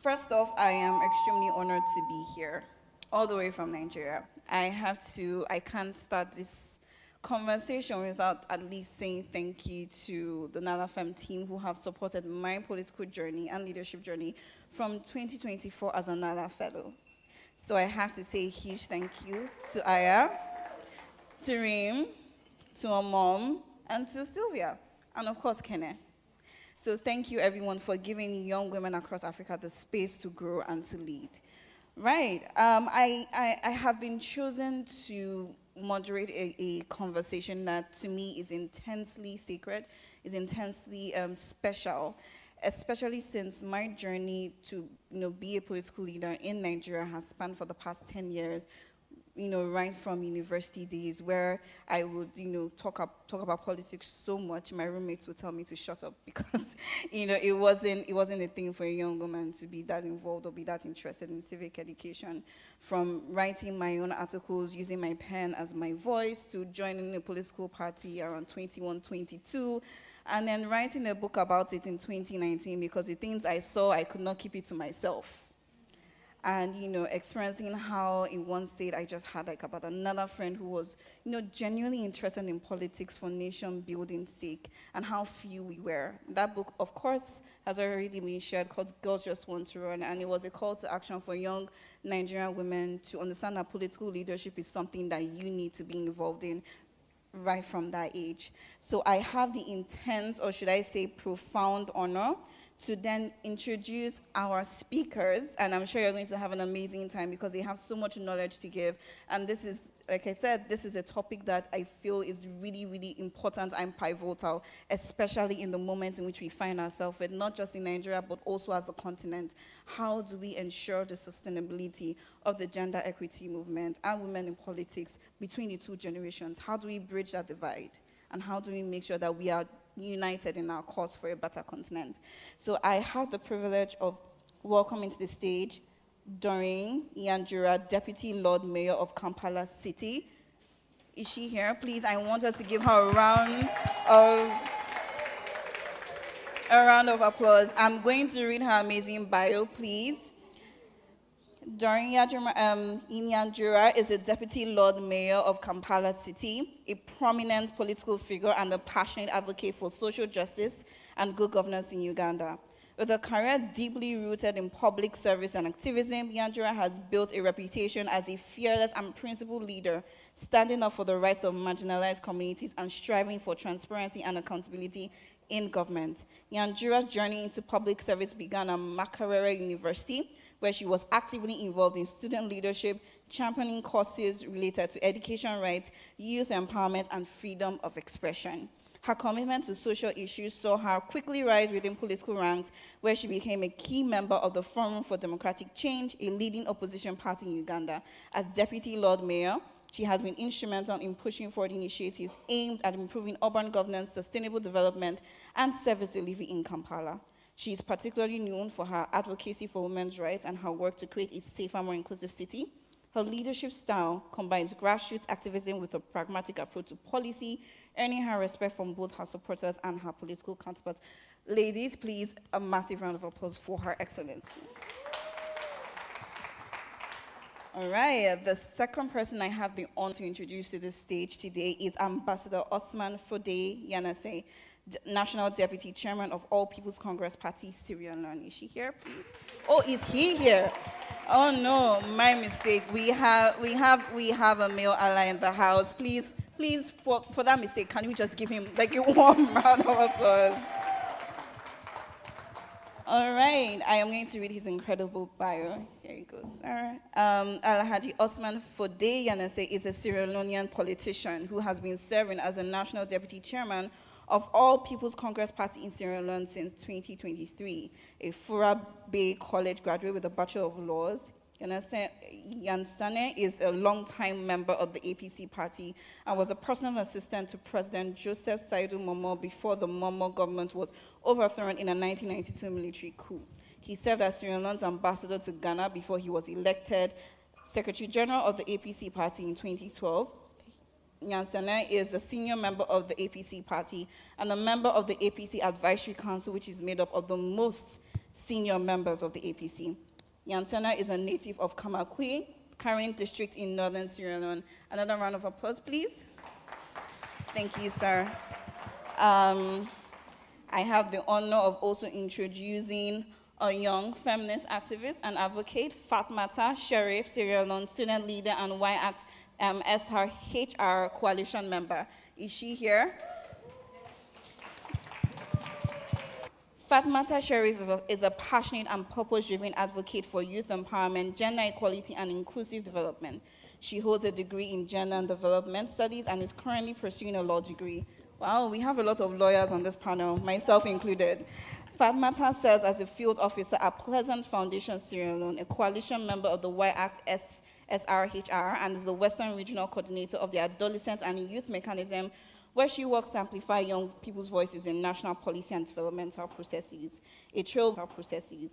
First off, I am extremely honored to be here, all the way from Nigeria. I can't start this conversation without at least saying thank you to the Nalafem team who have supported my political journey and leadership journey from 2024 as a Nala Fellow. So I have to say a huge thank you to Aya, to Reem, to our mom, and to Sylvia, and of course, Kenneth. So thank you, everyone, for giving young women across Africa the space to grow and to lead. Right. I have been chosen to moderate a conversation that, to me, is intensely sacred, is intensely special, especially since my journey to be a political leader in Nigeria has spanned for the past 10 years, right from university days where I would, talk about politics so much, my roommates would tell me to shut up because, it wasn't a thing for a young woman to be that involved or be that interested in civic education. From writing my own articles, using my pen as my voice, to joining a political party around 21, 22, and then writing a book about it in 2019 because the things I saw, I could not keep it to myself. And, experiencing how in one state I just had about another friend who was, genuinely interested in politics for nation building sake, and how few we were. That book, of course, has already been shared, called Girls Just Want to Run, and it was a call to action for young Nigerian women to understand that political leadership is something that you need to be involved in right from that age. So I have the intense, or should I say profound honor, to then introduce our speakers, and I'm sure you're going to have an amazing time because they have so much knowledge to give. And this is, like I said, this is a topic that I feel is really, really important and pivotal, especially in the moments in which we find ourselves with, not just in Nigeria, but also as a continent. How do we ensure the sustainability of the gender equity movement and women in politics between the two generations? How do we bridge that divide? And how do we make sure that we are united in our cause for a better continent? So I have the privilege of welcoming to the stage Doreen Iyanjura, Deputy Lord Mayor of Kampala City. Is she here? Please, I want us to give her a round of applause. I'm going to read her amazing bio, please. Doreen Iyanjura is a Deputy Lord Mayor of Kampala City, a prominent political figure and a passionate advocate for social justice and good governance in Uganda. With a career deeply rooted in public service and activism, Iyanjura has built a reputation as a fearless and principled leader, standing up for the rights of marginalized communities and striving for transparency and accountability in government. Iyanjura's journey into public service began at Makerere University, where she was actively involved in student leadership, championing causes related to education rights, youth empowerment, and freedom of expression. Her commitment to social issues saw her quickly rise within political ranks, where she became a key member of the Forum for Democratic Change, a leading opposition party in Uganda. As Deputy Lord Mayor, she has been instrumental in pushing forward initiatives aimed at improving urban governance, sustainable development, and service delivery in Kampala. She is particularly known for her advocacy for women's rights and her work to create a safer, more inclusive city. Her leadership style combines grassroots activism with a pragmatic approach to policy, earning her respect from both her supporters and her political counterparts. Ladies, please, a massive round of applause for Her Excellency. All right, the second person I have the honor to introduce to this stage today is Ambassador Osman Fode Yanase, National Deputy Chairman of All People's Congress Party, Sierra Leone. Is she here, please? Oh, is he here? Oh no, my mistake. We have a male ally in the house. Please, for that mistake, can you just give him like a warm round of applause? All right, I am going to read his incredible bio. Here he goes, sir. Alhaji Osman Fode Yanase is a Sierra Leonean politician who has been serving as a National Deputy Chairman of All People's Congress Party in Sierra Leone since 2023, a Fura Bay College graduate with a Bachelor of Laws. Yansane is a longtime member of the APC party and was a personal assistant to President Joseph Saidu Momo before the Momo government was overthrown in a 1992 military coup. He served as Sierra Leone's ambassador to Ghana before he was elected Secretary General of the APC party in 2012. Nyansane is a senior member of the APC party and a member of the APC Advisory Council, which is made up of the most senior members of the APC. Yansana is a native of Kamakwi, Karen district in northern Sierra Leone. Another round of applause, please. Thank you, sir. I have the honor of also introducing a young feminist activist and advocate, Fatmata Sharif, Sierra Leone student leader and Y-Act SRHR coalition member. Is she here? Fatmata Sharif is a passionate and purpose-driven advocate for youth empowerment, gender equality, and inclusive development. She holds a degree in gender and development studies and is currently pursuing a law degree. Wow, we have a lot of lawyers on this panel, myself included. Fatmata serves as a field officer at Pleasant Foundation Sierra Leone, a coalition member of the Y-Act SRHR, and is the Western Regional Coordinator of the Adolescent and Youth Mechanism, where she works to amplify young people's voices in national policy and developmental processes. A trailblazer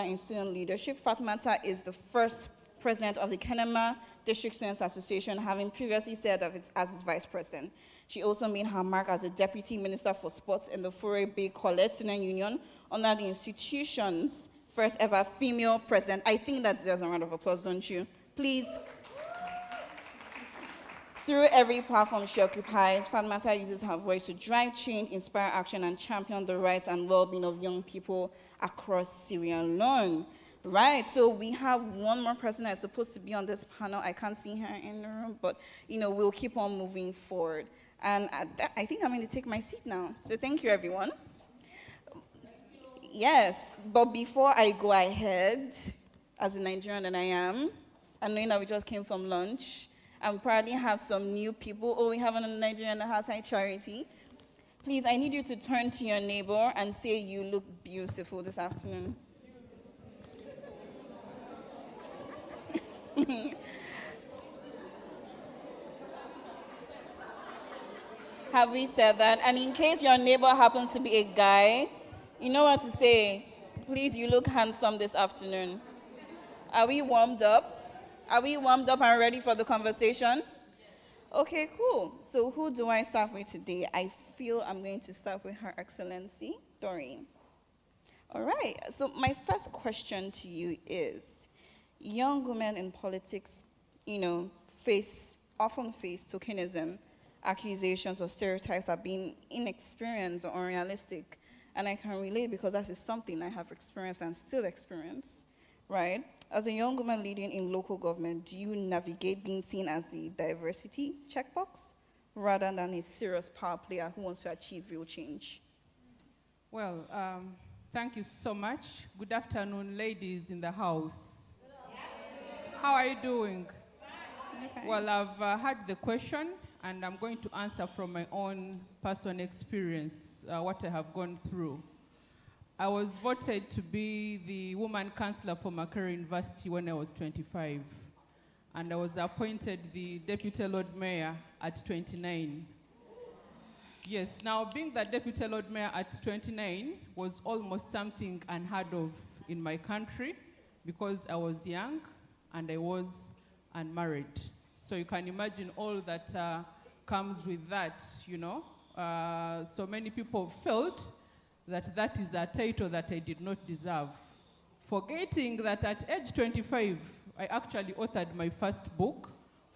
in student leadership, Fatmata is the first president of the Kenema District Students Association, having previously served as its vice president. She also made her mark as a deputy minister for sports in the Foray Bay College Student Union under the institution's first ever female president. I think that deserves a round of applause, don't you? Please. Through every platform she occupies, Fatmata uses her voice to drive change, inspire action, and champion the rights and well-being of young people across Sierra Leone. Right, so we have one more person that's supposed to be on this panel. I can't see her in the room, but we'll keep on moving forward. And I think I'm going to take my seat now. So thank you, everyone. Yes, but before I go ahead, as a Nigerian that I am, and knowing that we just came from lunch, and probably have some new people. Oh, we have another Nigerian that has high charity. Please, I need you to turn to your neighbor and say, "You look beautiful this afternoon." Have we said that? And in case your neighbor happens to be a guy, you know what to say. Please, you look handsome this afternoon. Are we warmed up? Are we warmed up and ready for the conversation? Okay, cool. So who do I start with today? I feel I'm going to start with Her Excellency, Doreen. All right, so my first question to you is, young women in politics, often face tokenism, accusations or stereotypes of being inexperienced or unrealistic. And I can relate because that is something I have experienced and still experience, right? As a young woman leading in local government, do you navigate being seen as the diversity checkbox rather than a serious power player who wants to achieve real change? Well, thank you so much. Good afternoon, ladies in the house. How are you doing? Okay. Well, I've heard the question, and I'm going to answer from my own personal experience, what I have gone through. I was voted to be the woman councillor for Makerere University when I was 25, and I was appointed the deputy Lord Mayor at 29. Yes, now being the deputy Lord Mayor at 29 was almost something unheard of in my country because I was young and I was unmarried. So you can imagine all that comes with that, So many people felt that is a title that I did not deserve. Forgetting that at age 25, I actually authored my first book,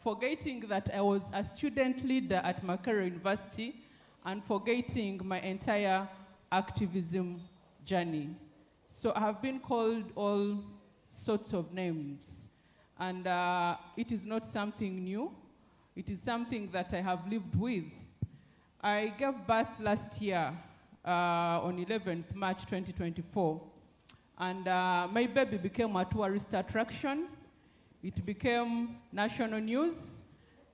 forgetting that I was a student leader at Makerere University, and forgetting my entire activism journey. So I have been called all sorts of names, and it is not something new. It is something that I have lived with. I gave birth last year, on 11th March 2024. And my baby became a tourist attraction. It became national news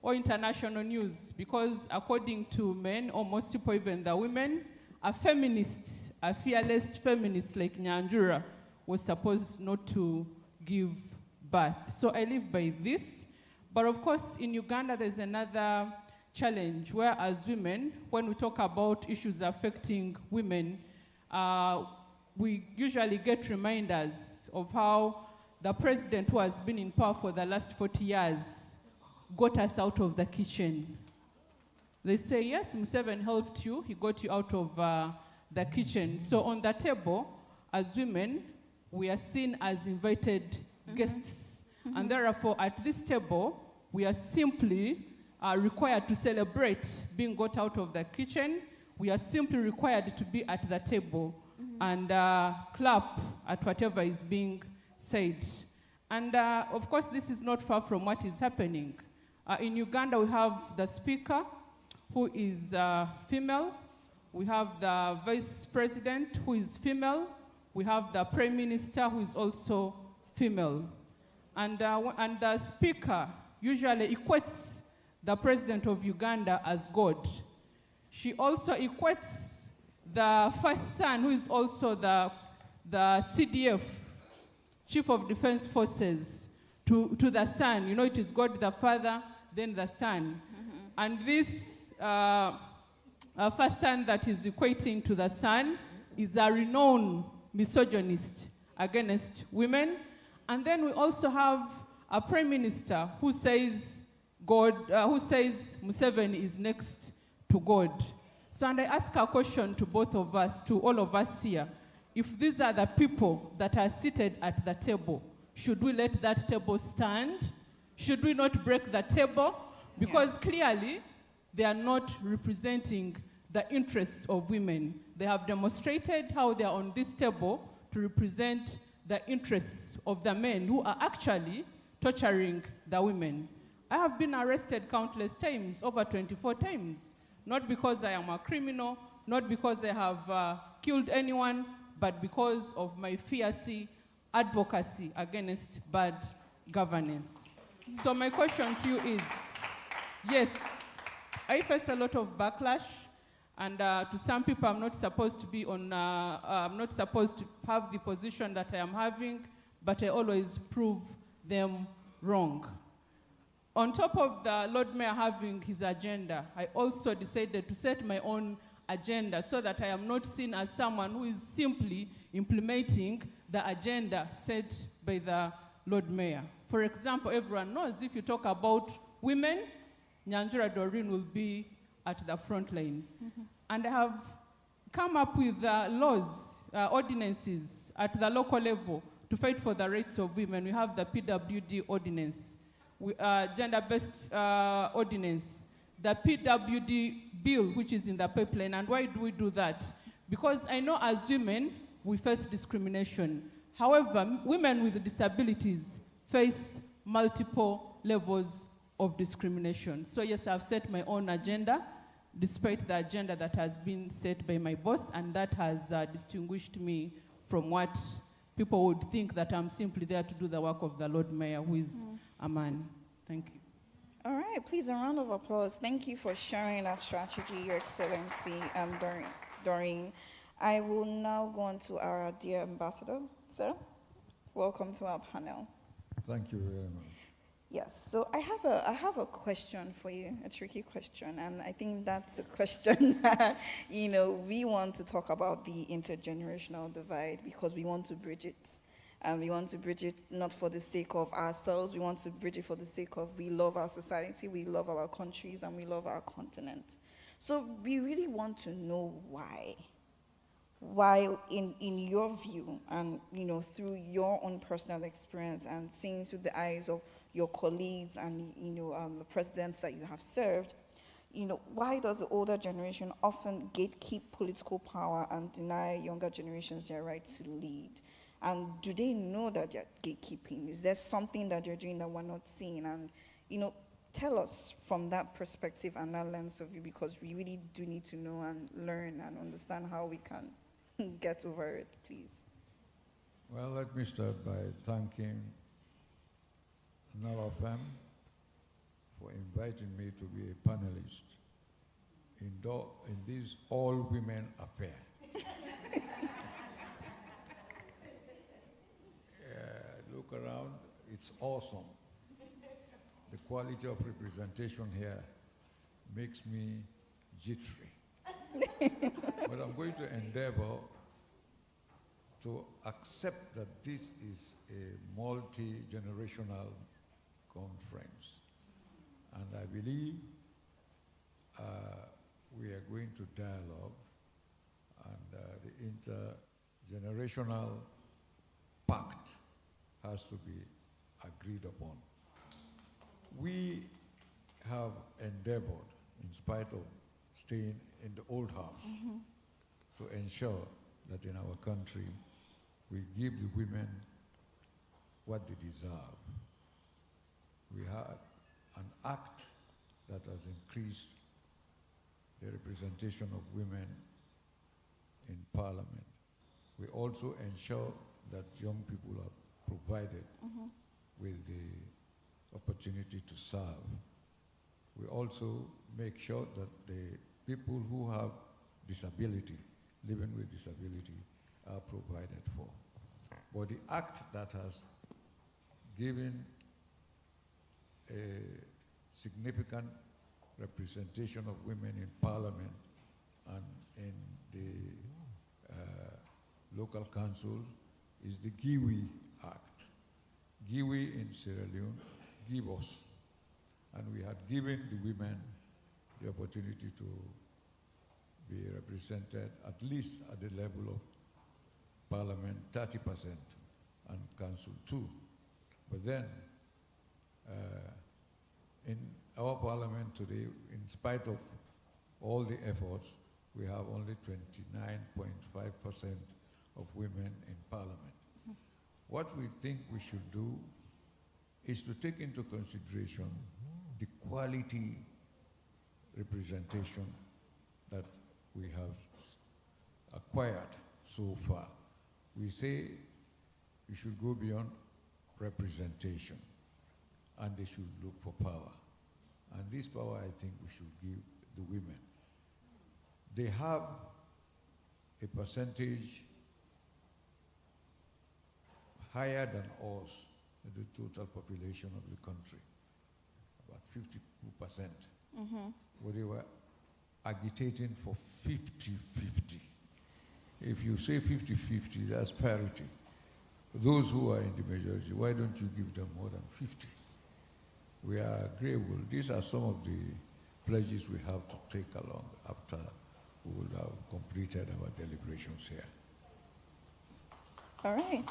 or international news because according to men, or most people, even the women, a feminist, a fearless feminist like Nyanjura was supposed not to give birth. So I live by this. But of course, in Uganda, there's another challenge where as women, when we talk about issues affecting women, we usually get reminders of how the president who has been in power for the last 40 years got us out of the kitchen. They say, yes, Museveni helped you, he got you out of the kitchen. So on the table, as women, we are seen as invited guests. And therefore, at this table, we are simply required to celebrate being got out of the kitchen. We are simply required to be at the table and clap at whatever is being said. And of course, this is not far from what is happening. In Uganda, we have the speaker, who is female. We have the vice president, who is female. We have the prime minister, who is also female. And the speaker usually equates the president of Uganda as God. She also equates the first son, who is also the CDF, Chief of Defense Forces, to the son. You know, it is God the Father, then the Son. And this first son that is equating to the Son is a renowned misogynist against women. And then we also have a prime minister who says Museveni is next to God. So, and I ask a question to both of us, to all of us here. If these are the people that are seated at the table, should we let that table stand? Should we not break the table? Because clearly, they are not representing the interests of women. They have demonstrated how they are on this table to represent the interests of the men who are actually torturing the women. I have been arrested countless times, over 24 times, not because I am a criminal, not because I have killed anyone, but because of my fierce advocacy against bad governance. So my question to you is, yes, I face a lot of backlash, and to some people I'm not supposed to be on, I'm not supposed to have the position that I am having, but I always prove them wrong. On top of the Lord Mayor having his agenda, I also decided to set my own agenda so that I am not seen as someone who is simply implementing the agenda set by the Lord Mayor. For example, everyone knows if you talk about women, Nyanjura Doreen will be at the front line. And I have come up with laws, ordinances at the local level to fight for the rights of women. We have the PWD ordinance, gender-based ordinance, the PWD bill, which is in the pipeline. And why do we do that? Because I know as women, we face discrimination. However, women with disabilities face multiple levels of discrimination. So yes, I've set my own agenda, despite the agenda that has been set by my boss, and that has distinguished me from what people would think that I'm simply there to do the work of the Lord Mayor, who is a man. Thank you. All right, please, a round of applause. Thank you for sharing that strategy, Your Excellency, Doreen. I will now go on to our dear ambassador. Sir, welcome to our panel. Thank you very much. Yes, so I have a question for you, a tricky question, and I think that's a question that, we want to talk about the intergenerational divide because we want to bridge it. And we want to bridge it not for the sake of ourselves, we want to bridge it for the sake of we love our society, we love our countries, and we love our continent. So we really want to know why. Why, in your view, and through your own personal experience and seeing through the eyes of your colleagues and the presidents that you have served, why does the older generation often gatekeep political power and deny younger generations their right to lead? And do they know that they're gatekeeping? Is there something that you're doing that we're not seeing? And tell us from that perspective and that lens of view, because we really do need to know and learn and understand how we can get over it, please. Well, let me start by thanking Nalafem for inviting me to be a panelist in this all-women affair. Look around, it's awesome. The quality of representation here makes me jittery. But I'm going to endeavor to accept that this is a multi-generational conference. And I believe we are going to dialogue, and the generational pact has to be agreed upon. We have endeavored, in spite of staying in the old house, to ensure that in our country we give the women what they deserve. We had an act that has increased the representation of women in parliament. We also ensure that young people are provided with the opportunity to serve. We also make sure that the people who have disability, living with disability, are provided for. But the act that has given a significant representation of women in parliament and in the local councils is the Giwi Act. Giwi in Sierra Leone give us, and we had given the women the opportunity to be represented at least at the level of parliament 30% and council too. But then in our parliament today, in spite of all the efforts, we have only 29.5% of women in parliament. What we think we should do is to take into consideration the quality representation that we have acquired so far. We say we should go beyond representation and they should look for power. And this power, I think, we should give the women. They have a percentage higher than us in the total population of the country, about 52%. But they were agitating for 50-50. If you say 50-50, that's parity. Those who are in the majority, why don't you give them more than 50? We are agreeable. These are some of the pledges we have to take along after we will have completed our deliberations here. All right.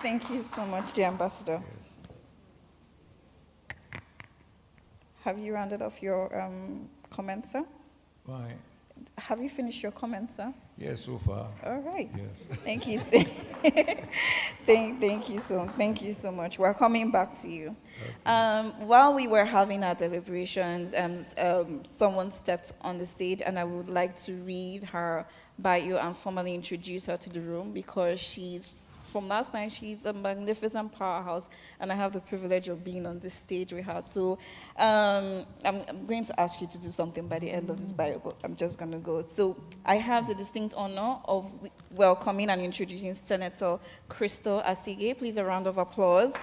Thank you so much, dear Ambassador. Yes. Have you rounded off your comments, sir? Why? Have you finished your comments, sir? Yes, so far. All right. Yes. Thank you. Thank you so much. We're coming back to you. Okay. While we were having our deliberations, someone stepped on the stage, and I would like to read her bio and formally introduce her to the room because from last night, she's a magnificent powerhouse, and I have the privilege of being on this stage with her. So I'm going to ask you to do something by the end of this bio, but I'm just going to go. So I have the distinct honor of welcoming and introducing Senator Crystal Asige. Please, a round of applause.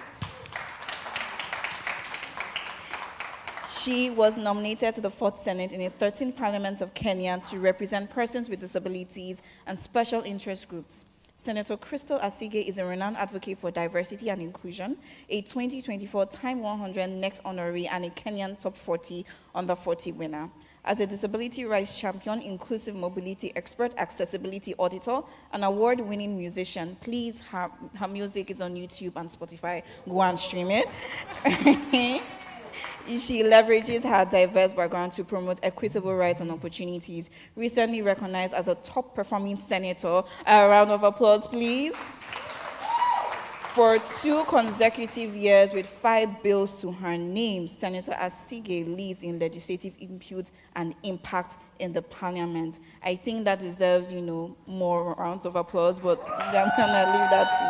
She was nominated to the 4th Senate in the 13th Parliament of Kenya to represent persons with disabilities and special interest groups. Senator Crystal Asige is a renowned advocate for diversity and inclusion, a 2024 Time 100 Next Honoree, and a Kenyan Top 40 Under 40 winner. As a disability rights champion, inclusive mobility expert, accessibility auditor, and award-winning musician, please, her music is on YouTube and Spotify. Go and stream it. She leverages her diverse background to promote equitable rights and opportunities. Recently recognized as a top-performing senator. A round of applause, please. For 2 consecutive years with 5 bills to her name, Senator Asige leads in legislative input and impact in the parliament. I think that deserves, more rounds of applause, but I'm gonna leave that to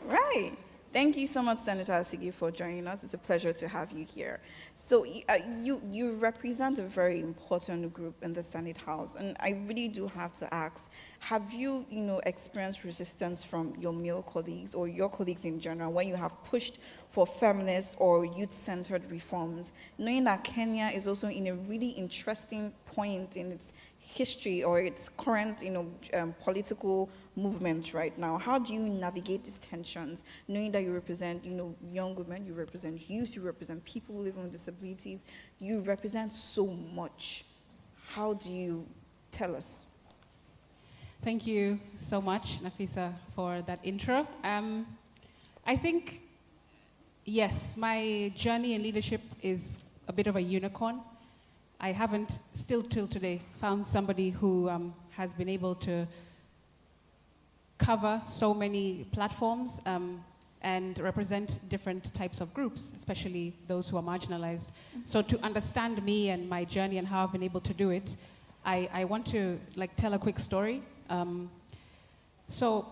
you. Right. Thank you so much, Senator Asige, for joining us. It's a pleasure to have you here. So you represent a very important group in the Senate House, and I really do have to ask, have you, experienced resistance from your male colleagues or your colleagues in general when you have pushed for feminist or youth-centered reforms, knowing that Kenya is also in a really interesting point in its history or its current, political movement right now? How do you navigate these tensions, knowing that you represent, young women, you represent youth, you represent people living with disabilities, you represent so much? How do you tell us? Thank you so much, Nafisa, for that intro. I think, yes, my journey in leadership is a bit of a unicorn. I haven't, still till today, found somebody who has been able to cover so many platforms and represent different types of groups, especially those who are marginalized. So to understand me and my journey and how I've been able to do it, I want to tell a quick story. So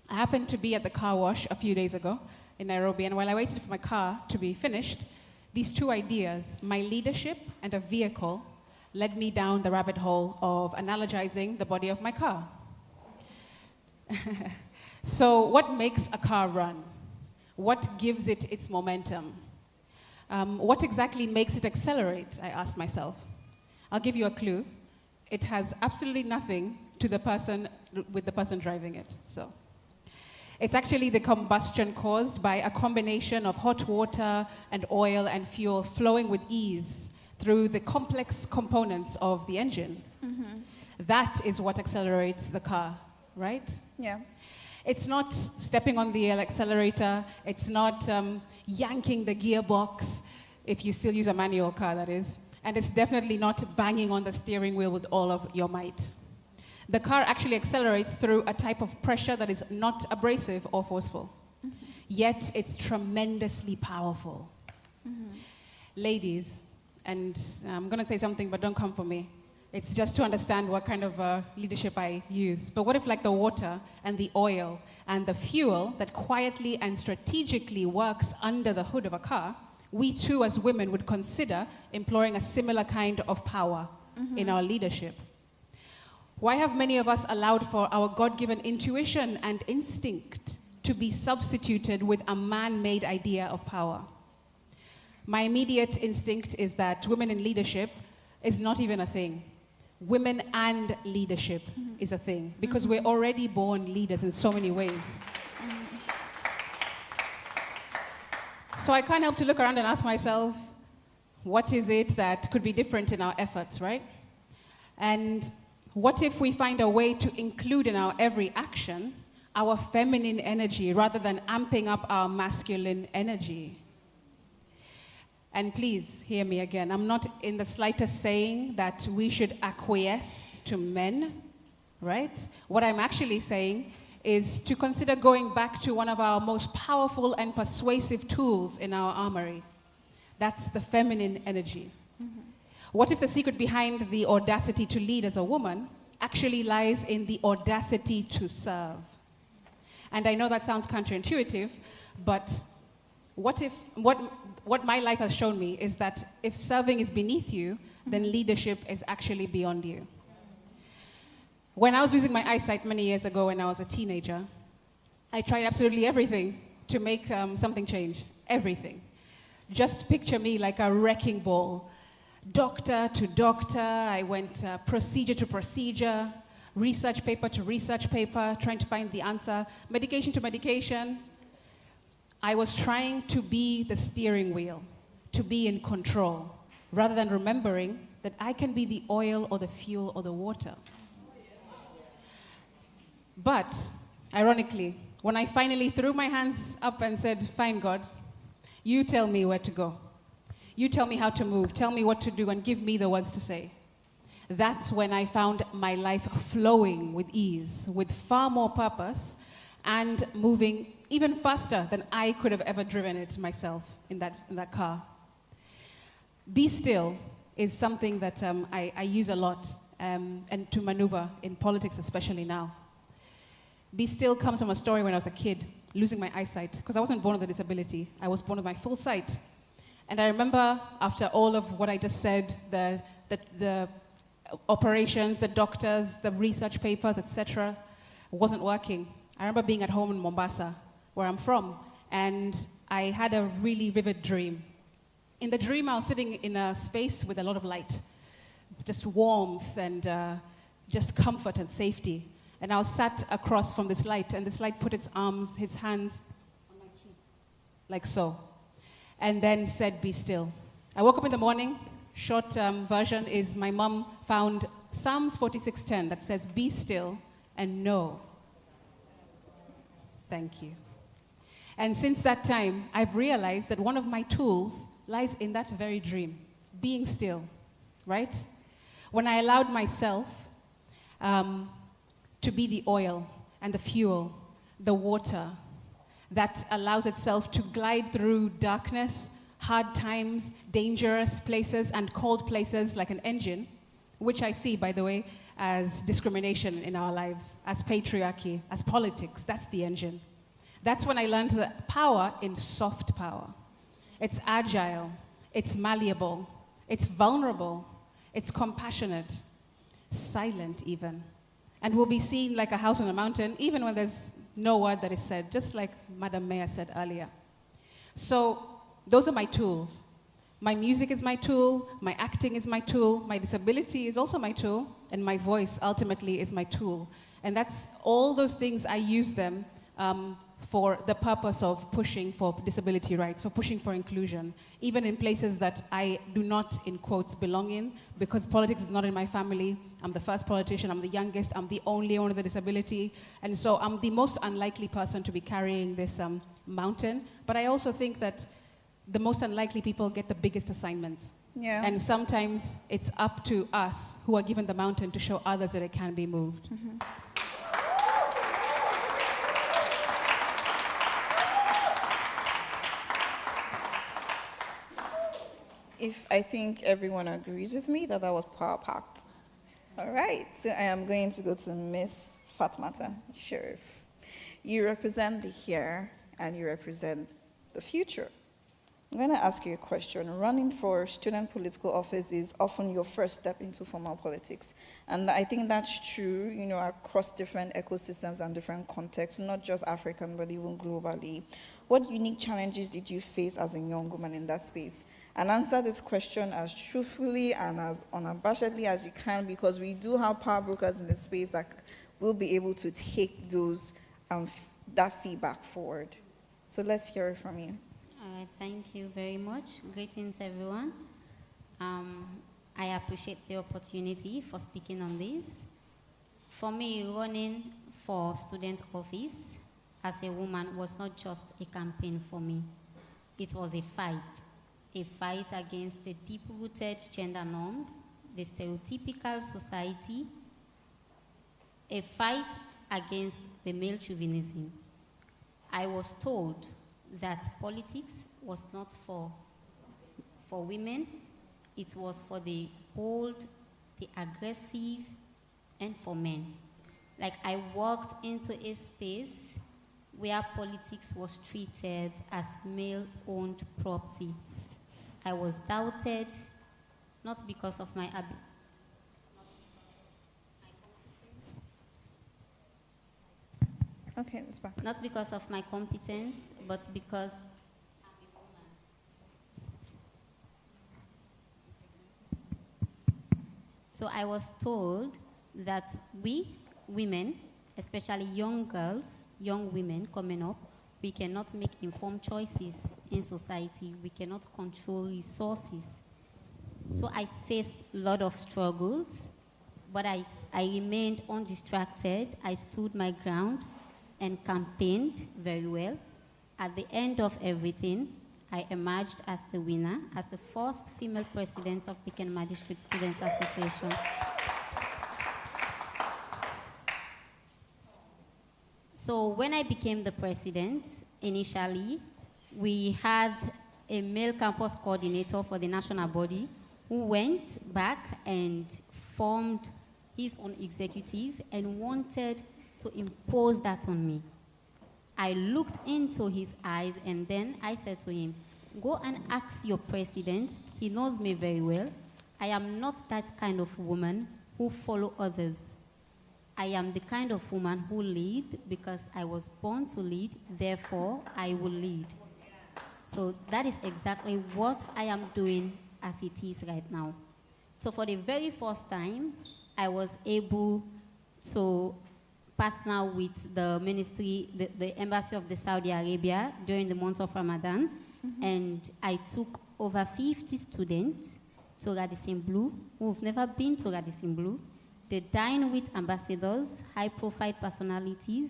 I happened to be at the car wash a few days ago in Nairobi, and while I waited for my car to be finished, these two ideas, my leadership and a vehicle, led me down the rabbit hole of analogizing the body of my car. So what makes a car run? What gives it its momentum? What exactly makes it accelerate, I asked myself. I'll give you a clue. It has absolutely nothing to the person, with the person driving it. So it's actually the combustion caused by a combination of hot water and oil and fuel flowing with ease through the complex components of the engine. Mm-hmm. That is what accelerates the car, right? Yeah. It's not stepping on the accelerator. It's not yanking the gearbox, if you still use a manual car, that is. And it's definitely not banging on the steering wheel with all of your might. The car actually accelerates through a type of pressure that is not abrasive or forceful. Mm-hmm. Yet it's tremendously powerful. Mm-hmm. Ladies, and I'm going to say something, but don't come for me. It's just to understand what kind of leadership I use. But what if the water and the oil and the fuel that quietly and strategically works under the hood of a car, we too as women would consider employing a similar kind of power in our leadership? Why have many of us allowed for our God-given intuition and instinct to be substituted with a man-made idea of power? My immediate instinct is that women in leadership is not even a thing. Women and leadership is a thing, because we're already born leaders in so many ways. So I can't help to look around and ask myself, what is it that could be different in our efforts, right? And what if we find a way to include in our every action our feminine energy rather than amping up our masculine energy? And please hear me again. I'm not in the slightest saying that we should acquiesce to men, right? What I'm actually saying is to consider going back to one of our most powerful and persuasive tools in our armory. That's the feminine energy. Mm-hmm. What if the secret behind the audacity to lead as a woman actually lies in the audacity to serve? And I know that sounds counterintuitive, but what my life has shown me is that if serving is beneath you, then leadership is actually beyond you. When I was losing my eyesight many years ago when I was a teenager, I tried absolutely everything to make something change. Everything. Just picture me like a wrecking ball. Doctor to doctor, I went procedure to procedure, research paper to research paper, trying to find the answer, medication to medication. I was trying to be the steering wheel, to be in control, rather than remembering that I can be the oil or the fuel or the water. But, ironically, when I finally threw my hands up and said, fine, God, you tell me where to go. You tell me how to move, tell me what to do, and give me the words to say. That's when I found my life flowing with ease, with far more purpose, and moving even faster than I could have ever driven it myself in that car. Be still is something that I use a lot, and to maneuver in politics, especially now. Be still comes from a story when I was a kid, losing my eyesight, because I wasn't born with a disability. I was born with my full sight. And I remember after all of what I just said, the operations, the doctors, the research papers, etc., wasn't working. I remember being at home in Mombasa, where I'm from, and I had a really vivid dream. In the dream, I was sitting in a space with a lot of light, just warmth and just comfort and safety. And I was sat across from this light, and this light put its arms, his hands on my cheek, like so, and then said, be still. I woke up in the morning, short version is my mom found Psalms 46:10 that says, "Be still and know." Thank you. And since that time, I've realized that one of my tools lies in that very dream, being still, right? When I allowed myself to be the oil and the fuel, the water that allows itself to glide through darkness, hard times, dangerous places, and cold places like an engine, which I see, by the way, as discrimination in our lives, as patriarchy, as politics. That's the engine. That's when I learned that power in soft power. It's agile, it's malleable, it's vulnerable, it's compassionate, silent even. And will be seen like a house on a mountain, even when there's no word that is said, just like Madam Mayor said earlier. So those are my tools. My music is my tool, my acting is my tool, my disability is also my tool, and my voice ultimately is my tool. And that's all those things, I use them for the purpose of pushing for disability rights, for pushing for inclusion, even in places that I do not, in quotes, belong in, because politics is not in my family. I'm the first politician, I'm the youngest, I'm the only one with a disability, and so I'm the most unlikely person to be carrying this mountain. But I also think that the most unlikely people get the biggest assignments. Yeah. And sometimes it's up to us who are given the mountain to show others that it can be moved. Mm-hmm. If I think everyone agrees with me that was power packed. All right, so I am going to go to Miss Fatmata Sheriff. You represent the here and you represent the future. I'm going to ask you a question. Running for student political office is often your first step into formal politics. And I think that's true, across different ecosystems and different contexts, not just African, but even globally. What unique challenges did you face as a young woman in that space? And answer this question as truthfully and as unabashedly as you can, because we do have power brokers in the space that will be able to take those that feedback forward. So let's hear it from you. All right, thank you very much. Greetings, everyone. I appreciate the opportunity for speaking on this. For me, running for student office as a woman was not just a campaign for me. It was a fight against the deep-rooted gender norms, the stereotypical society, a fight against the male chauvinism. I was told that politics was not for women, it was for the bold, the aggressive, and for men. Like, I walked into a space where politics was treated as male-owned property. I was doubted, not because of my ability, Okay, that's back. not because of my competence, but because I'm a woman. So I was told that we, women, especially young girls, young women coming up, we cannot make informed choices in society. We cannot control resources. So I faced a lot of struggles, but I remained undistracted. I stood my ground and campaigned very well. At the end of everything, I emerged as the winner, as the first female president of the Kenema District Student Association. So when I became the president, initially, we had a male campus coordinator for the national body who went back and formed his own executive and wanted to impose that on me. I looked into his eyes and then I said to him, go and ask your president. He knows me very well. I am not that kind of woman who follow others. I am the kind of woman who lead because I was born to lead, therefore I will lead. So that is exactly what I am doing as it is right now. So for the very first time, I was able to partner with the ministry, the embassy of the Saudi Arabia during the month of Ramadan, and I took over 50 students to Radisson Blue who've never been to Radisson Blue. They dine with ambassadors, high-profile personalities,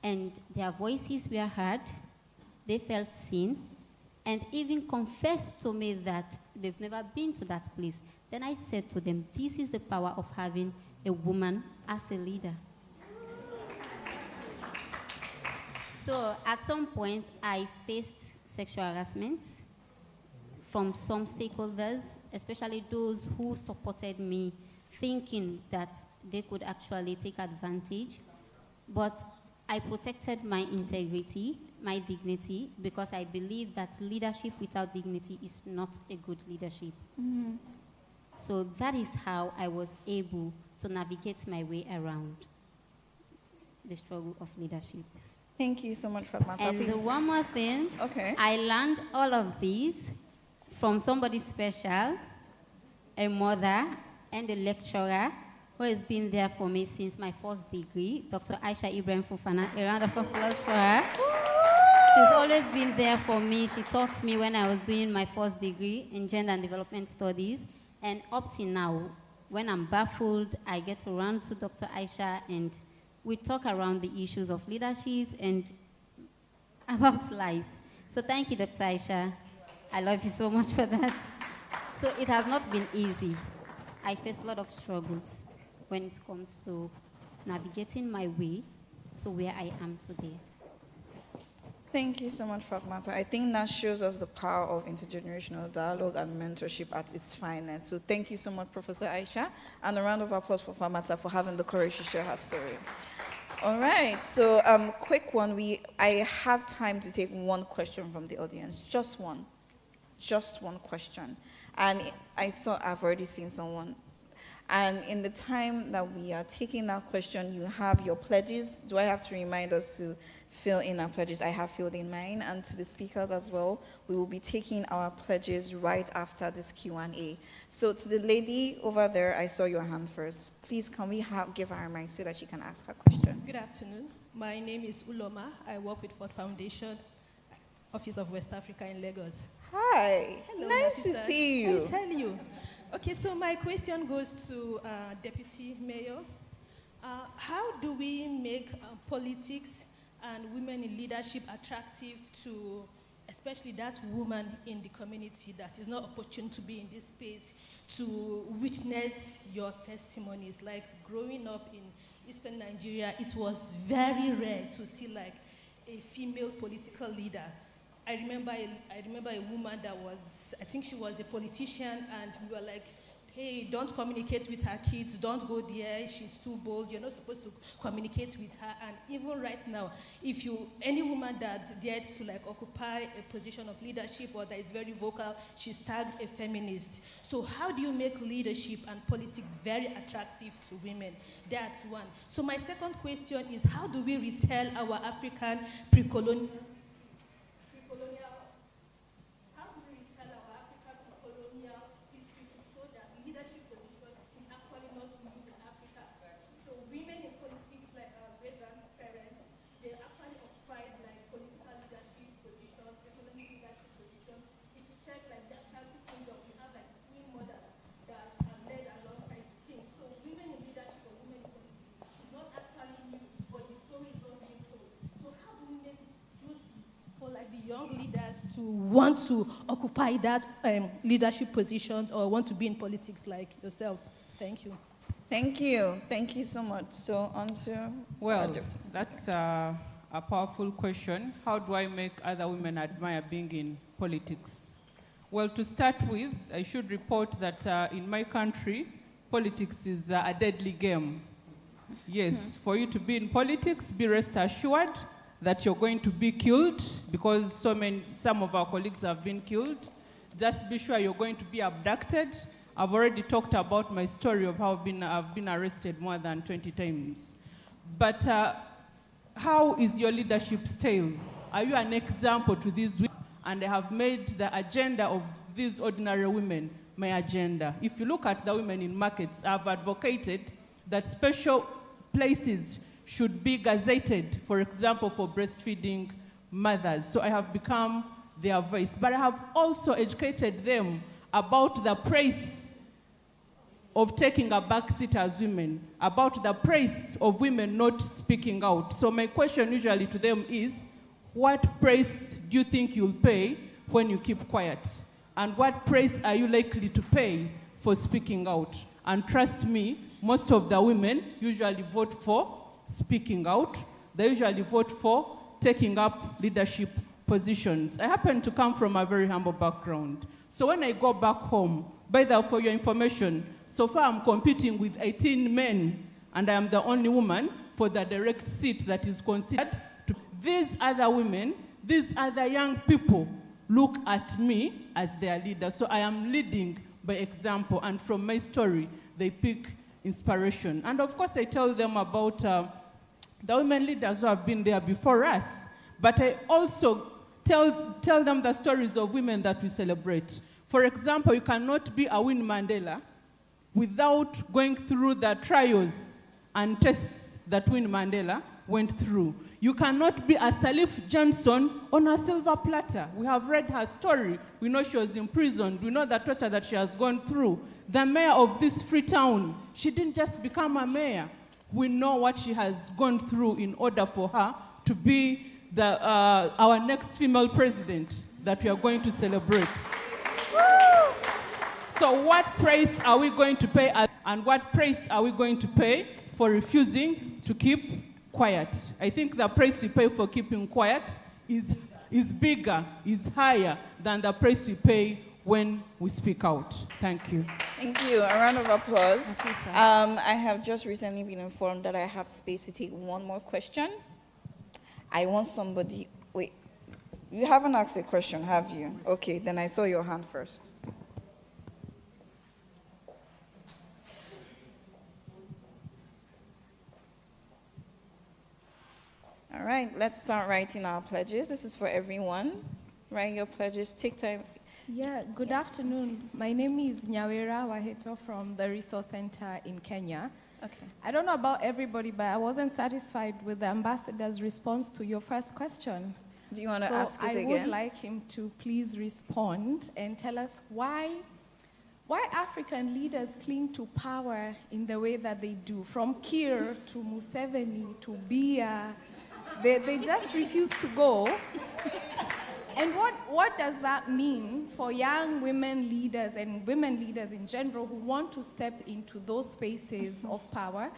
and their voices were heard. They felt seen, and even confessed to me that they've never been to that place. Then I said to them, this is the power of having a woman as a leader. So at some point, I faced sexual harassment from some stakeholders, especially those who supported me, thinking that they could actually take advantage. But I protected my integrity, my dignity, because I believe that leadership without dignity is not a good leadership. Mm-hmm. So that is how I was able to navigate my way around the struggle of leadership. Thank you so much, Fatmata. And one more thing. Okay. I learned all of these from somebody special, a mother and a lecturer who has been there for me since my first degree, Dr. Aisha Ibrahim Fufana. A round of applause for her. She's always been there for me. She taught me when I was doing my first degree in Gender and Development Studies. And up till now, when I'm baffled, I get to run to Dr. Aisha and we talk around the issues of leadership and about life. So thank you, Dr. Aisha. I love you so much for that. So it has not been easy. I faced a lot of struggles when it comes to navigating my way to where I am today. Thank you so much, Fatmata. I think that shows us the power of intergenerational dialogue and mentorship at its finest. So thank you so much, Professor Aisha, and a round of applause for Fatmata for having the courage to share her story. All right, so quick one. I have time to take one question from the audience, just one question. And I've already seen someone. And in the time that we are taking that question, you have your pledges. Do I have to remind us to fill in our pledges? I have filled in mine, and to the speakers as well. We will be taking our pledges right after this Q&A. So to the lady over there, I saw your hand first. Please, can we give her a mic so that she can ask her question? Good afternoon. My name is Uloma. I work with Ford Foundation, Office of West Africa in Lagos. Hi. Hello, nice to Nafisa. see you. I tell you. Okay, so my question goes to Deputy Mayor. How do we make politics and women in leadership attractive to especially that woman in the community that is not opportune to be in this space to witness your testimonies? Like growing up in Eastern Nigeria, it was very rare to see like a female political leader. I remember a woman that was, I think she was a politician, and we were like, hey, don't communicate with her kids, don't go there, she's too bold, you're not supposed to communicate with her. And even right now, any woman that dares to like occupy a position of leadership or that is very vocal, she's tagged a feminist. So how do you make leadership and politics very attractive to women? That's one. So my second question is, how do we retell our African pre-colonial history to show that leadership position is actually not unique in Africa? So women in politics, like our great-grandparents, they actually occupied like political leadership positions, economic leadership positions. If you check like the Ashanti kingdom, we have like queen mothers that are led alongside kings. So women in leadership or women in politics is not actually new, but the story is not being told. So how do we make this juicy for like the young leaders to want to occupy that leadership positions or want to be in politics like yourself? Thank you. Thank you. Thank you so much. So on to Well, that's a powerful question. How do I make other women admire being in politics? Well, to start with, I should report that in my country, politics is a deadly game. Yes, for you to be in politics, be rest assured that you're going to be killed, because some of our colleagues have been killed. Just be sure you're going to be abducted. I've already talked about my story of how I've been arrested more than 20 times. But how is your leadership style? Are you an example to these women? And I have made the agenda of these ordinary women my agenda. If you look at the women in markets, I've advocated that special places should be gazetted, for example, for breastfeeding mothers. So I have become their voice. But I have also educated them about the praise of taking a back seat as women, about the praise of women not speaking out. So my question usually to them is, what price do you think you'll pay when you keep quiet? And what price are you likely to pay for speaking out? And trust me, most of the women usually vote for speaking out. They usually vote for taking up leadership positions. I happen to come from a very humble background. So when I go back home, by the way, for your information, so far I'm competing with 18 men, and I am the only woman for the direct seat that is considered. These other women, these other young people look at me as their leader. So I am leading by example, and from my story, they pick inspiration. And of course, I tell them about the women leaders who have been there before us, but I also tell them the stories of women that we celebrate. For example, you cannot be a Winnie Mandela without going through the trials and tests that Winnie Mandela went through. You cannot be a Salif Johnson on a silver platter. We have read her story. We know she was imprisoned. We know the torture that she has gone through. The mayor of this free town, she didn't just become a mayor. We know what she has gone through in order for her to be our next female president that we are going to celebrate. So what price are we going to pay, and what price are we going to pay for refusing to keep quiet? I think the price we pay for keeping quiet is bigger, is higher than the price we pay when we speak out. Thank you. Thank you. A round of applause. Okay, sir. I have just recently been informed that I have space to take one more question. I want somebody. Wait, you haven't asked a question, have you? Okay, then I saw your hand first. All right, let's start writing our pledges. This is for everyone. Write your pledges. Take time. Yeah, good afternoon. My name is Nyawera Waheto from the Resource Center in Kenya. Okay. I don't know about everybody, but I wasn't satisfied with the ambassador's response to your first question. Do you want to ask it I again? would like him to please respond and tell us why African leaders cling to power in the way that they do, from Kir to Museveni to Biya. They just refuse to go. And what does that mean for young women leaders and women leaders in general who want to step into those spaces of power?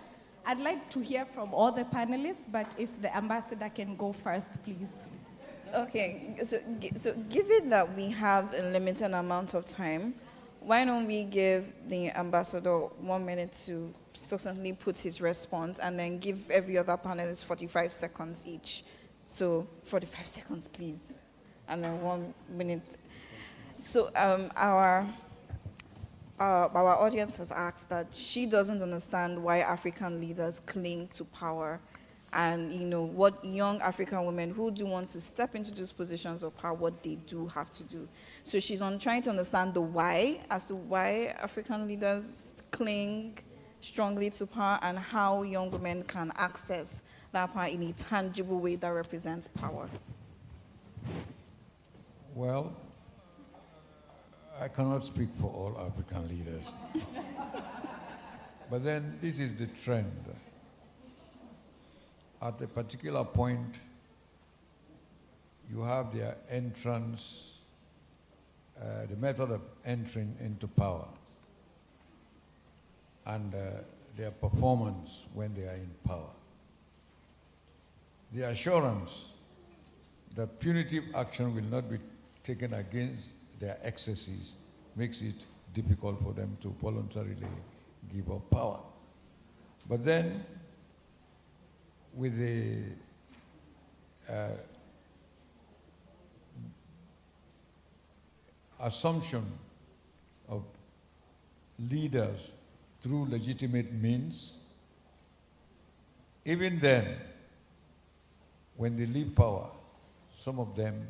I'd like to hear from all the panelists, but if the ambassador can go first, please. Okay, so given that we have a limited amount of time, why don't we give the ambassador 1 minute to succinctly put his response, and then give every other panelist 45 seconds each. So 45 seconds, please. And then 1 minute. So our audience has asked that she doesn't understand why African leaders cling to power, and what young African women who do want to step into those positions of power, what they do have to do. So she's trying to understand the why, as to why African leaders cling strongly to power, and how young women can access that power in a tangible way that represents power. Well, I cannot speak for all African leaders. But then this is the trend. At a particular point, you have their entrance, the method of entering into power, and their performance when they are in power. The assurance that punitive action will not be taken against their excesses makes it difficult for them to voluntarily give up power. But then, with the assumption of leaders through legitimate means, even then, when they leave power, some of them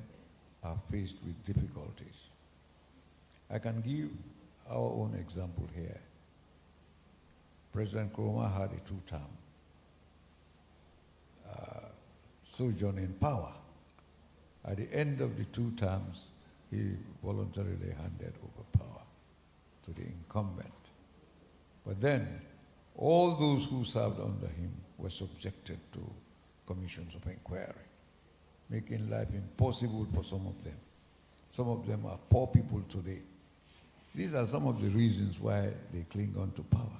are faced with difficulties. I can give our own example here. President Nkrumah had a two-term sojourn in power. At the end of the 2 terms, he voluntarily handed over power. to the incumbent. But then, all those who served under him were subjected to commissions of inquiry, making life impossible for some of them. Some of them are poor people today. These are some of the reasons why they cling on to power.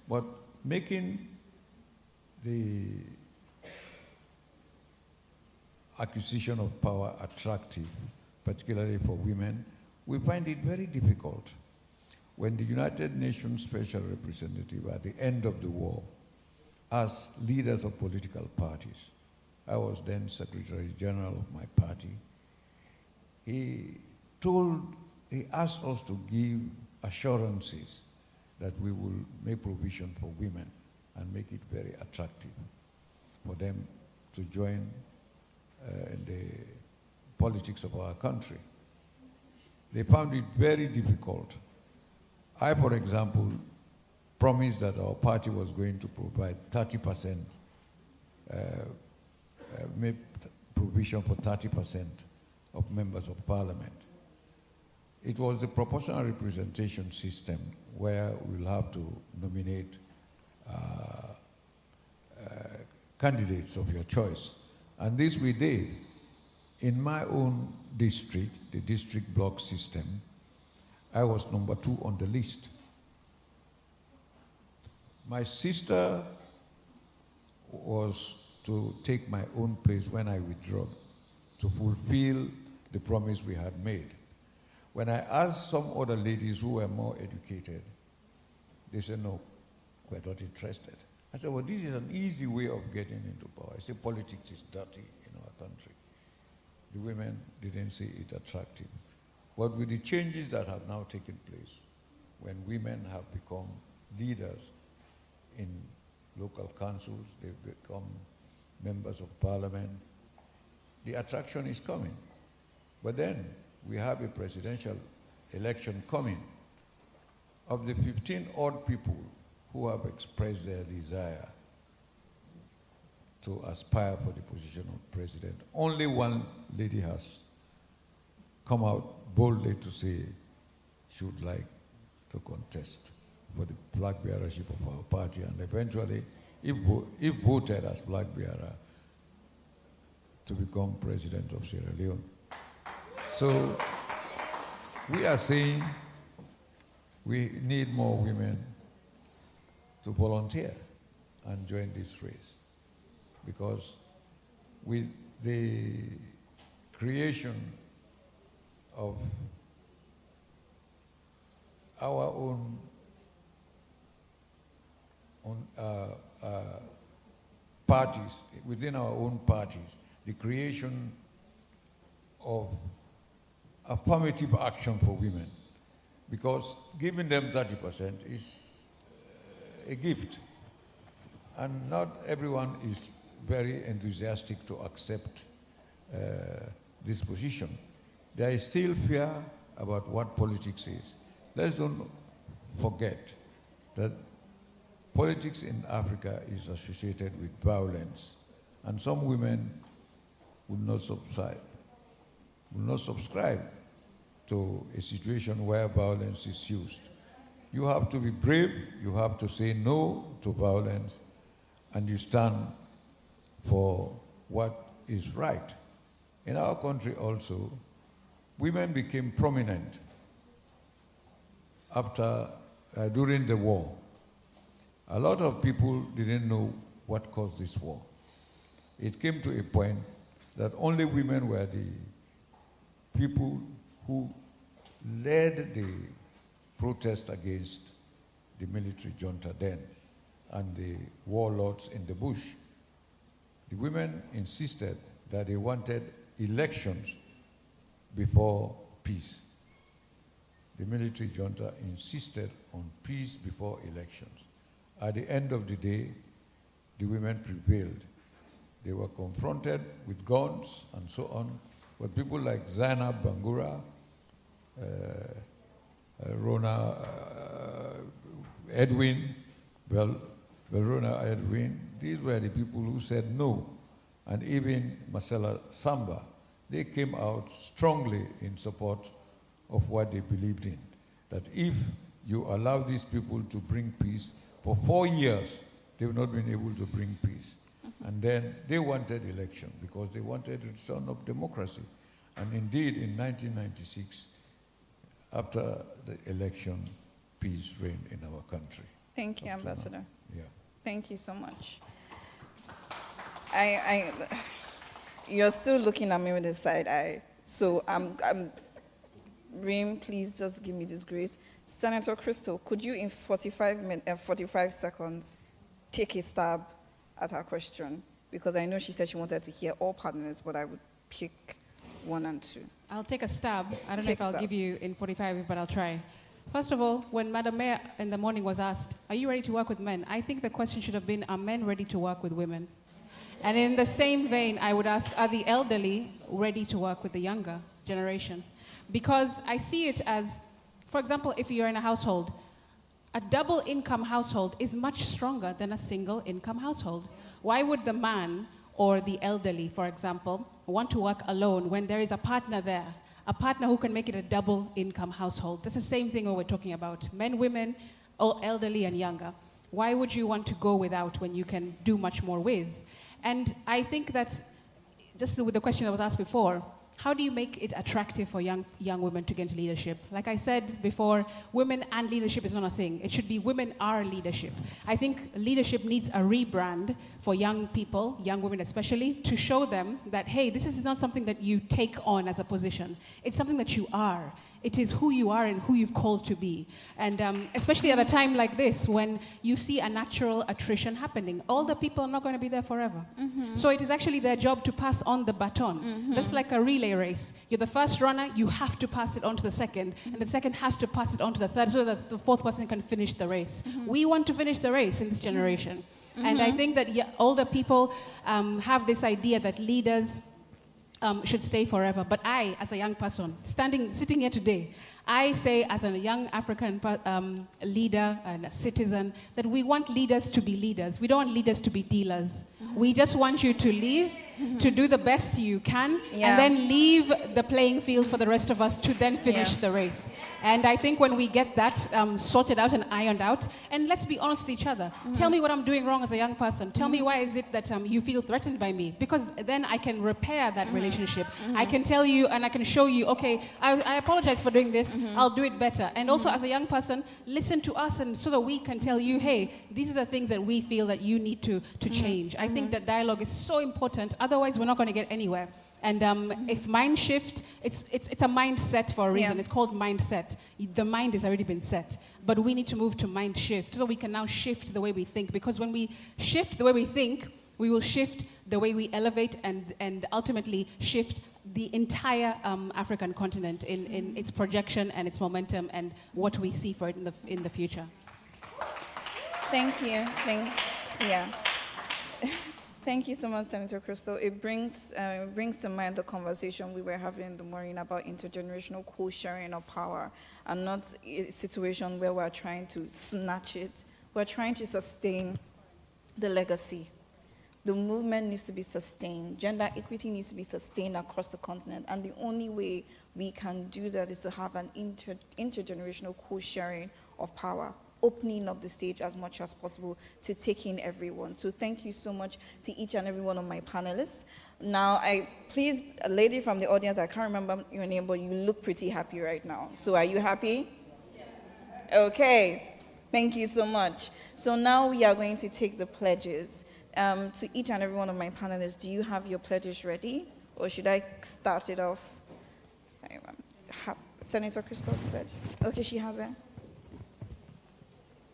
But making the acquisition of power attractive, particularly for women, we find it very difficult. When the United Nations Special Representative at the end of the war asked leaders of political parties, I was then Secretary General of my party, he asked us to give assurances that we will make provision for women and make it very attractive for them to join in the politics of our country. They found it very difficult. I, for example, promised that our party was going to provide 30%, make provision for 30% of members of parliament. It was the proportional representation system where we'll have to nominate candidates of your choice. And this we did. In my own district, the district block system, I was number 2 on the list. My sister was to take my own place when I withdrew, to fulfill the promise we had made. When I asked some other ladies who were more educated, they said, no, we're not interested. I said, well, this is an easy way of getting into power. I said, politics is dirty in our country. The women didn't see it attractive. But with the changes that have now taken place, when women have become leaders in local councils, they've become members of parliament, the attraction is coming. But then we have a presidential election coming. Of the 15 odd people who have expressed their desire to aspire for the position of president, only one lady has come out boldly to say she would like to contest for the flag bearership of our party, and eventually, if voted as flag bearer, to become president of Sierra Leone. So we are saying we need more women to volunteer and join this race, because with the creation of our own parties, within our own parties, the creation of affirmative action for women, because giving them 30% is a gift, and not everyone is very enthusiastic to accept this position. There is still fear about what politics is. Let's don't forget that politics in Africa is associated with violence, and some women will not subscribe to a situation where violence is used. You have to be brave, you have to say no to violence, and you stand for what is right. In our country also, women became prominent during the war. A lot of people didn't know what caused this war. It came to a point that only women were the people who led the protest against the military junta then and the warlords in the bush. The women insisted that they wanted elections before peace. The military junta insisted on peace before elections. At the end of the day, the women prevailed. They were confronted with guns and so on, but people like Zainab Bangura, Rona Edwin, Rona Edwin, these were the people who said no. And even Marcella Samba, they came out strongly in support of what they believed in. that if you allow these people to bring peace, for 4 years, they've not been able to bring peace. And then they wanted election because they wanted a return of democracy. And indeed, in 1996, after the election, peace reigned in our country. Thank you, Ambassador. Yeah. Thank you so much. You're still looking at me with a side eye. So Reem, please just give me this grace. Senator Crystal, could you in 45 seconds take a stab at her question? Because I know she said she wanted to hear all partners, but I would pick 1 and 2. I'll take a stab. I don't know Take if I'll stab. give you in 45, but I'll try. First of all, when Madam Mayor in the morning was asked, are you ready to work with men? I think the question should have been, are men ready to work with women? And in the same vein, I would ask, are the elderly ready to work with the younger generation? Because I see it as, for example, if you're in a household, a double income household is much stronger than a single income household. Why would the man or the elderly, for example, want to work alone when there is a partner there? A partner who can make it a double income household. That's the same thing we're talking about. Men, women, or elderly and younger. Why would you want to go without when you can do much more with? And I think that, just with the question that was asked before, how do you make it attractive for young women to get into leadership? Like I said before, women and leadership is not a thing. It should be women are leadership. I think leadership needs a rebrand for young people, young women especially, to show them that, hey, this is not something that you take on as a position. It's something that you are. It is who you are and who you've called to be. And especially at a time like this, when you see a natural attrition happening, all the people are not going to be there forever. So it is actually their job to pass on the baton. Just like a relay race. You're the first runner, you have to pass it on to the second, and the second has to pass it on to the third so that the fourth person can finish the race. We want to finish the race in this generation. And I think that older people have this idea that leaders should stay forever. But I, as a young person, sitting here today, I say as a young African leader and a citizen that we want leaders to be leaders. We don't want leaders to be dealers. We just want you to leave, to do the best you can, and then leave the playing field for the rest of us to then finish the race. And I think when we get that sorted out and ironed out, and let's be honest with each other. Tell me what I'm doing wrong as a young person. Tell me why is it that you feel threatened by me? Because then I can repair that relationship. I can tell you and I can show you, okay, I apologize for doing this. I'll do it better. And also as a young person, listen to us and so that we can tell you, hey, these are the things that we feel that you need to change. I think that dialogue is so important. Otherwise, we're not going to get anywhere. And if mind shift, it's a mindset for a reason. It's called mindset. The mind has already been set. But we need to move to mind shift so we can now shift the way we think. Because when we shift the way we think, we will shift the way we elevate and ultimately shift the entire African continent in its projection and its momentum and what we see for it in the future. Thank you. Thank you so much, Senator Crystal. It brings to mind the conversation we were having in the morning about intergenerational co-sharing of power, and not a situation where we're trying to snatch it. We're trying to sustain the legacy. The movement needs to be sustained. Gender equity needs to be sustained across the continent, and the only way we can do that is to have an intergenerational co-sharing of power, opening up the stage as much as possible to take in everyone. So thank you so much to each and every one of my panelists. Now, please, a lady from the audience, I can't remember your name, but you look pretty happy right now. So are you happy? Yes. Okay, thank you so much. So now we are going to take the pledges. To each and every one of my panelists, do you have your pledges ready? Or should I start it off? Senator Crystal's pledge. Okay, she has it.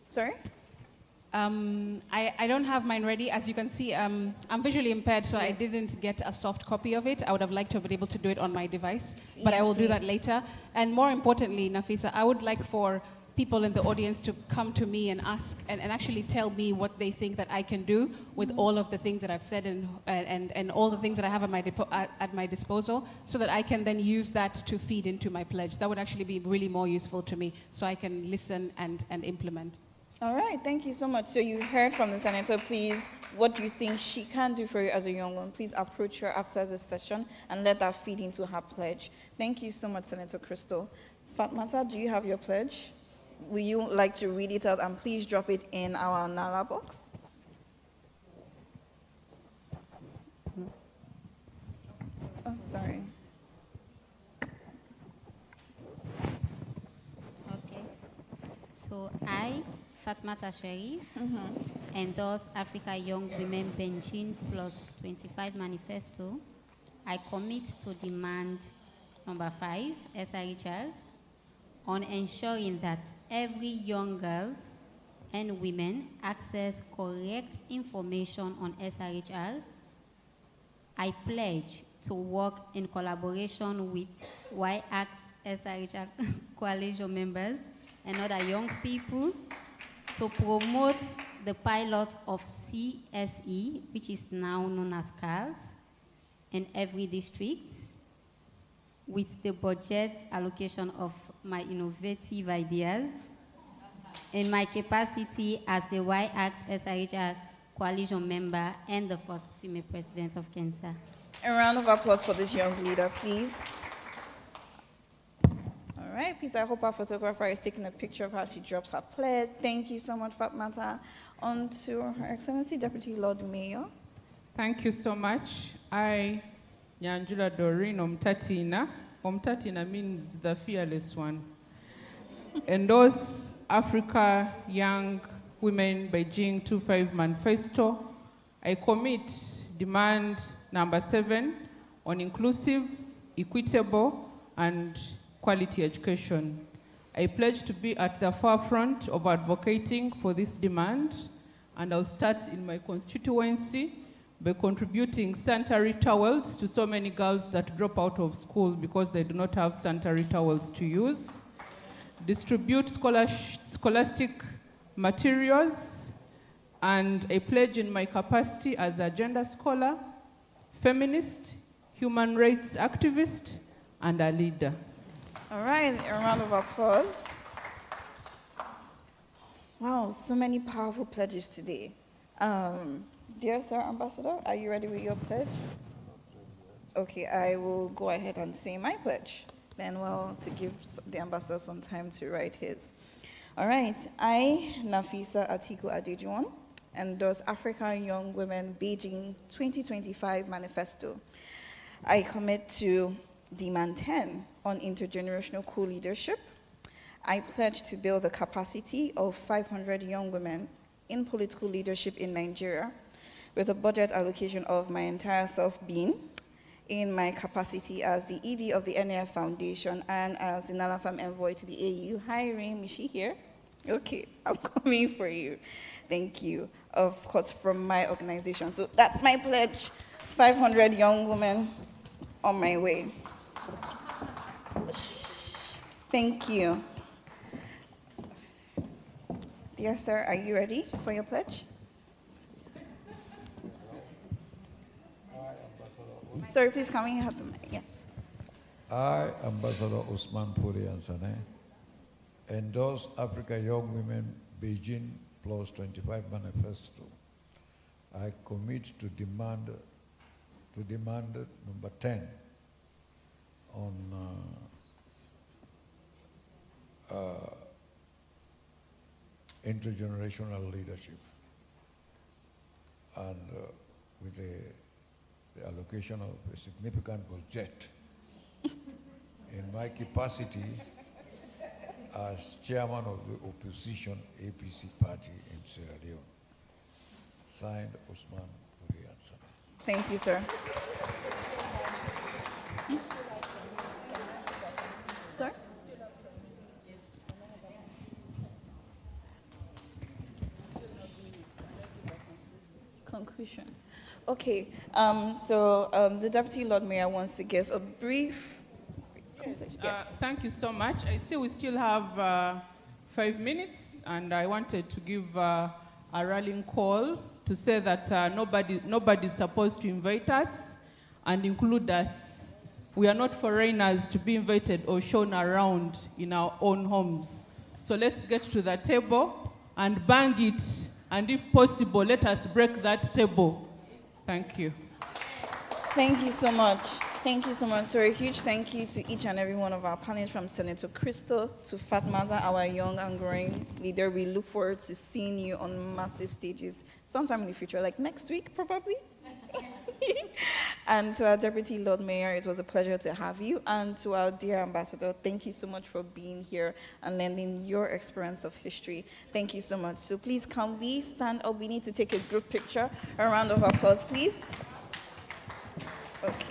Sorry? I don't have mine ready. As you can see, I'm visually impaired, so I didn't get a soft copy of it. I would have liked to have been able to do it on my device, but yes, I will please. do that later. And more importantly, Nafisa, I would like for people in the audience to come to me and ask and actually tell me what they think that I can do with all of the things that I've said and all the things that I have at my disposal, so that I can then use that to feed into my pledge. That would actually be really more useful to me, so I can listen and implement. All right, thank you so much. So you heard from the senator. Please, what you think she can do for you as a young one, please approach her after this session and let that feed into her pledge. Thank you so much, Senator Crystal. Fatmata, do you have your pledge? Will you like to read it out and please drop it in our Nala box? Oh, sorry. Okay. So I, Fatmata Sharif, endorse Africa Young Women Beijing Plus 25 Manifesto. I commit to demand number 5, SRHR, on ensuring that every young girls and women access correct information on SRHR. I pledge to work in collaboration with Y-Act SRHR coalition members and other young people to promote the pilot of CSE, which is now known as CARS, in every district, with the budget allocation of my innovative ideas in my capacity as the Y-Act SRHR coalition member and the first female president of Kenya. A round of applause for this young leader, please. All right, please, I hope our photographer is taking a picture of how she drops her pledge. Thank you so much, Fatmata. On to Her Excellency Deputy Lord Mayor. Thank you so much. I, Nyanjula Doreen Omtatina. Omtatina means the fearless one. Endorse Africa Young Women Beijing 25 Manifesto. I commit demand number 7 on inclusive, equitable, and quality education. I pledge to be at the forefront of advocating for this demand, and I'll start in my constituency by contributing sanitary towels to so many girls that drop out of school because they do not have sanitary towels to use. Distribute scholastic materials, and I pledge in my capacity as a gender scholar, feminist, human rights activist, and a leader. All right, a round of applause. Wow, so many powerful pledges today. Dear Sir Ambassador, are you ready with your pledge? Okay, I will go ahead and say my pledge. Then, well, to give the ambassador some time to write his. All right, I, Nafisa Atiku Adejuwon, endorse Africa Young Women Beijing 2025 Manifesto. I commit to demand 10 on intergenerational co-leadership. I pledge to build the capacity of 500 young women in political leadership in Nigeria, with a budget allocation of my entire self being in my capacity as the ED of the NAF Foundation and as the Nalafem envoy to the AU. Hi, Reem, is she here? Okay, I'm coming for you. Thank you. Of course, from my organization. So that's my pledge. 500 young women on my way. Thank you. Dear sir, are you ready for your pledge? Sorry, please come in. You have the mic. Yes. I, Ambassador Usman Puri Ansane, endorse Africa Young Women Beijing Plus 25 Manifesto. I commit to demand number 10 on intergenerational leadership, and with the allocation of a significant budget in my capacity as chairman of the opposition APC party in Sierra Leone. Signed, Usman Puri Ansane. Thank you, sir. Sir? Conclusion. Okay, the Deputy Lord Mayor wants to give a brief conclusion. Yes. Thank you so much. I see we still have 5 minutes, and I wanted to give a rallying call to say that nobody is supposed to invite us and include us. We are not foreigners to be invited or shown around in our own homes. So let's get to the table and bang it, and if possible, let us break that table. Thank you. Thank you so much. Thank you so much. So a huge thank you to each and every one of our panelists, from Senator Crystal to Fatmata, our young and growing leader. We look forward to seeing you on massive stages sometime in the future, like next week, probably. And to our Deputy Lord Mayor, it was a pleasure to have you. And to our dear Ambassador, thank you so much for being here and lending your experience of history. Thank you so much. So please, can we stand up? We need to take a group picture. A round of applause, please. Okay.